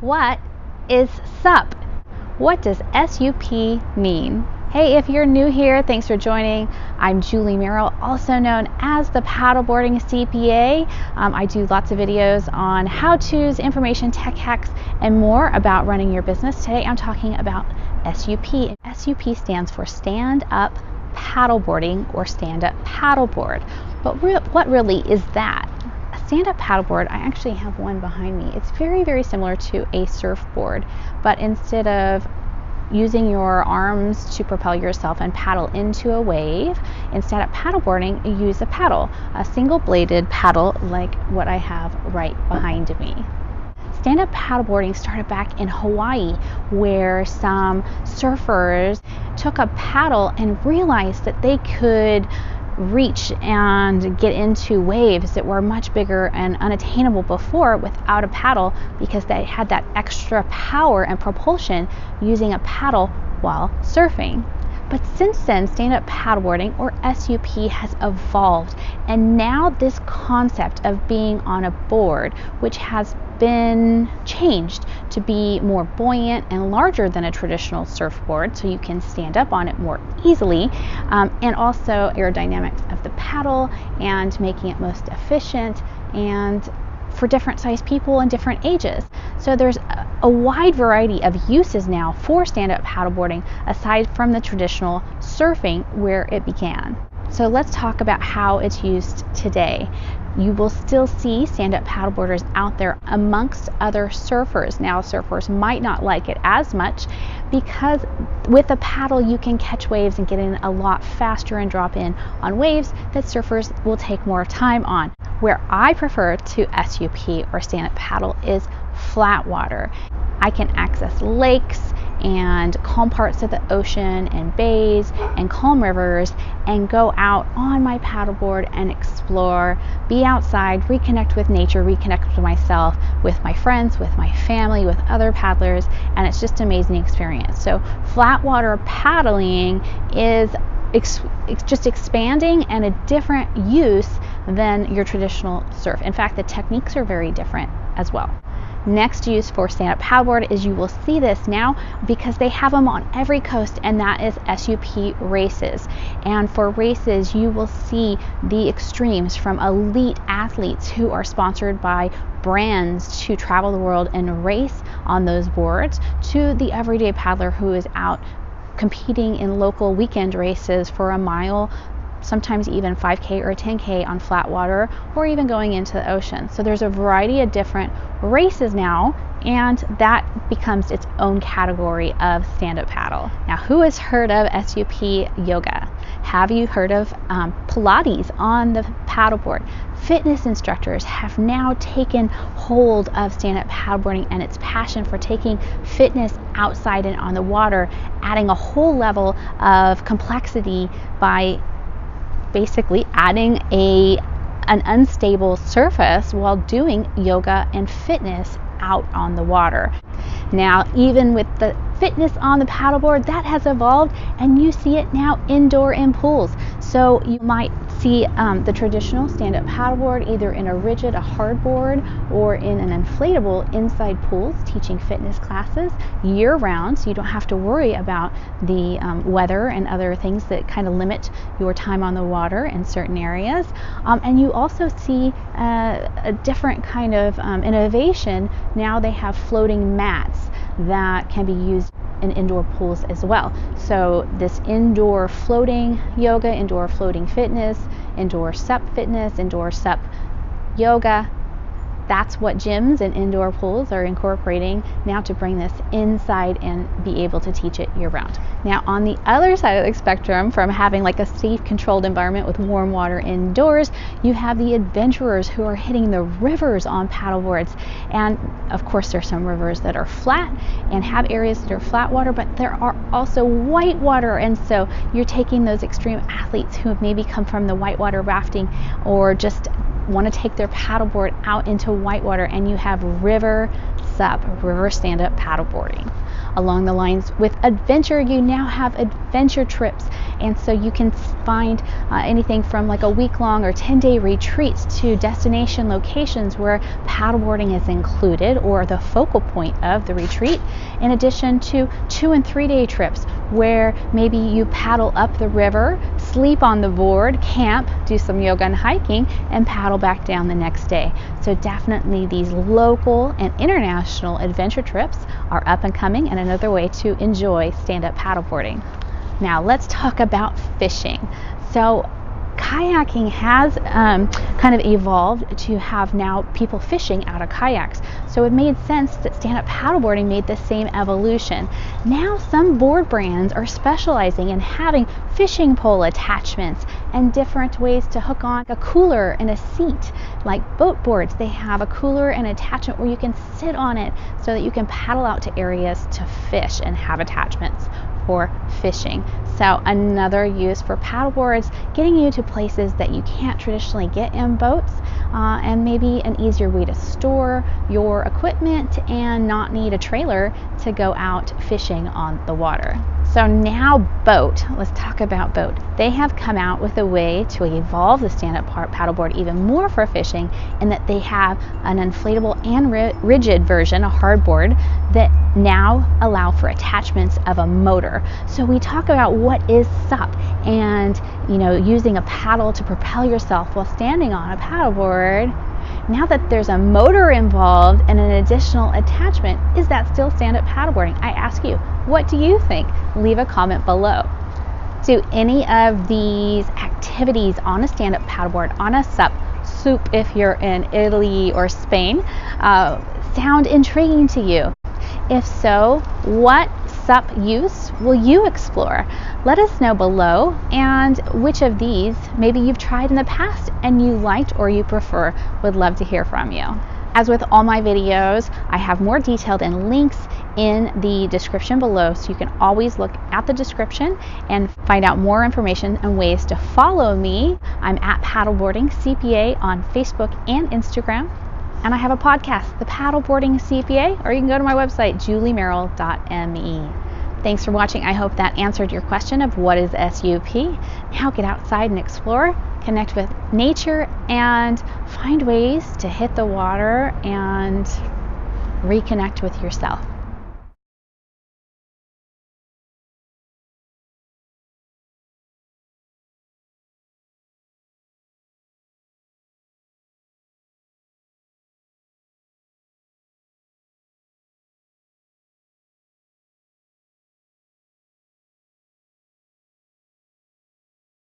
What is SUP? What does SUP mean? Hey, if you're new here, thanks for joining. I'm Julie Merrill, also known as the Paddleboarding CPA. I do lots of videos on how-tos, information, tech hacks, and more about running your business. Today I'm talking about SUP. SUP stands for Stand Up Paddleboarding or Stand Up Paddleboard. But what really is that? Stand-up paddleboard, I actually have one behind me. It's very, very similar to a surfboard, but instead of using your arms to propel yourself and paddle into a wave, in stand-up paddleboarding, you use a paddle, a single-bladed paddle like what I have right behind me. Stand-up paddleboarding started back in Hawaii, where some surfers took a paddle and realized that they could reach and get into waves that were much bigger and unattainable before without a paddle, because they had that extra power and propulsion using a paddle while surfing. But since then, stand-up paddleboarding or SUP has evolved, and now this concept of being on a board, which has been changed to be more buoyant and larger than a traditional surfboard, so you can stand up on it more easily, and also aerodynamics of the paddle and making it most efficient and for different size people and different ages. So there's a wide variety of uses now for stand-up paddleboarding aside from the traditional surfing where it began. So let's talk about how it's used today. You will still see stand-up paddleboarders out there amongst other surfers. Now, surfers might not like it as much because with a paddle you can catch waves and get in a lot faster and drop in on waves that surfers will take more time on. Where I prefer to SUP or stand-up paddle is flat water. I can access lakes and calm parts of the ocean and bays and calm rivers and go out on my paddleboard and explore, be outside, reconnect with nature, reconnect with myself, with my friends, with my family, with other paddlers, and it's just an amazing experience. So flat water paddling is just expanding and a different use than your traditional surf. In fact, the techniques are very different as well. Next use for stand-up paddleboard is you will see this now because they have them on every coast, and that is SUP races. And for races, you will see the extremes from elite athletes who are sponsored by brands to travel the world and race on those boards, to the everyday paddler who is out competing in local weekend races for a mile, sometimes even 5K or 10K on flat water, or even going into the ocean. So there's a variety of different races now, and that becomes its own category of stand-up paddle. Now, who has heard of SUP yoga? Have you heard of Pilates on the paddleboard? Fitness instructors have now taken hold of stand-up paddleboarding and its passion for taking fitness outside and on the water, adding a whole level of complexity by basically adding an unstable surface while doing yoga and fitness out on the water. Now, even with the fitness on the paddleboard, that has evolved, and you see it now indoor in pools. So you might see the traditional stand-up paddleboard either in a rigid, a hardboard, or in an inflatable inside pools, teaching fitness classes year-round, so you don't have to worry about the weather and other things that kind of limit your time on the water in certain areas. And you also see a different kind of innovation. Now they have floating mats that can be used in indoor pools as well. So this indoor floating yoga, indoor floating fitness, indoor SUP fitness, indoor SUP yoga, that's what gyms and indoor pools are incorporating now to bring this inside and be able to teach it year-round. Now, on the other side of the spectrum, from having like a safe, controlled environment with warm water indoors, you have the adventurers who are hitting the rivers on paddleboards. And of course, there's some rivers that are flat and have areas that are flat water, but there are also white water. And so you're taking those extreme athletes who have maybe come from the whitewater rafting or just want to take their paddleboard out into whitewater, and you have river SUP, river stand-up paddleboarding. along the lines with adventure. You now have adventure trips, and so you can find anything from like a week-long or 10-day retreats to destination locations where paddleboarding is included or the focal point of the retreat, in addition to 2- and 3-day trips where maybe you paddle up the river, sleep on the board, camp, do some yoga and hiking, and paddle back down the next day. So definitely these local and international adventure trips are up and coming, and another way to enjoy stand-up paddleboarding. Now let's talk about fishing. So kayaking has kind of evolved to have now people fishing out of kayaks. So it made sense that stand-up paddleboarding made the same evolution. Now some board brands are specializing in having fishing pole attachments and different ways to hook on a cooler and a seat. Like boat boards, they have a cooler and attachment where you can sit on it so that you can paddle out to areas to fish and have attachments for fishing. So another use for paddleboards, getting you to places that you can't traditionally get in boats, and maybe an easier way to store your equipment and not need a trailer to go out fishing on the water. So now Bote, let's talk about Bote. They have come out with a way to evolve the stand-up paddleboard even more for fishing, in that they have an inflatable and rigid version, a hardboard, that now allow for attachments of a motor. So we talk about what is SUP and using a paddle to propel yourself while standing on a paddleboard. Now that there's a motor involved and an additional attachment, is that still stand-up paddleboarding? I ask you, what do you think? Leave a comment below. Do any of these activities on a stand-up paddleboard, on a SUP if you're in Italy or Spain, sound intriguing to you? If so, what SUP use will you explore? Let us know below, and which of these maybe you've tried in the past and you liked or you prefer. Would love to hear from you. As with all my videos, I have more detailed and links in the description below, so you can always look at the description and find out more information and ways to follow me. I'm at Paddleboarding CPA on Facebook and Instagram. And I have a podcast, the Paddleboarding CPA, or you can go to my website, juliemerrill.me. Thanks for watching. I hope that answered your question of what is SUP. Now get outside and explore, connect with nature, and find ways to hit the water and reconnect with yourself.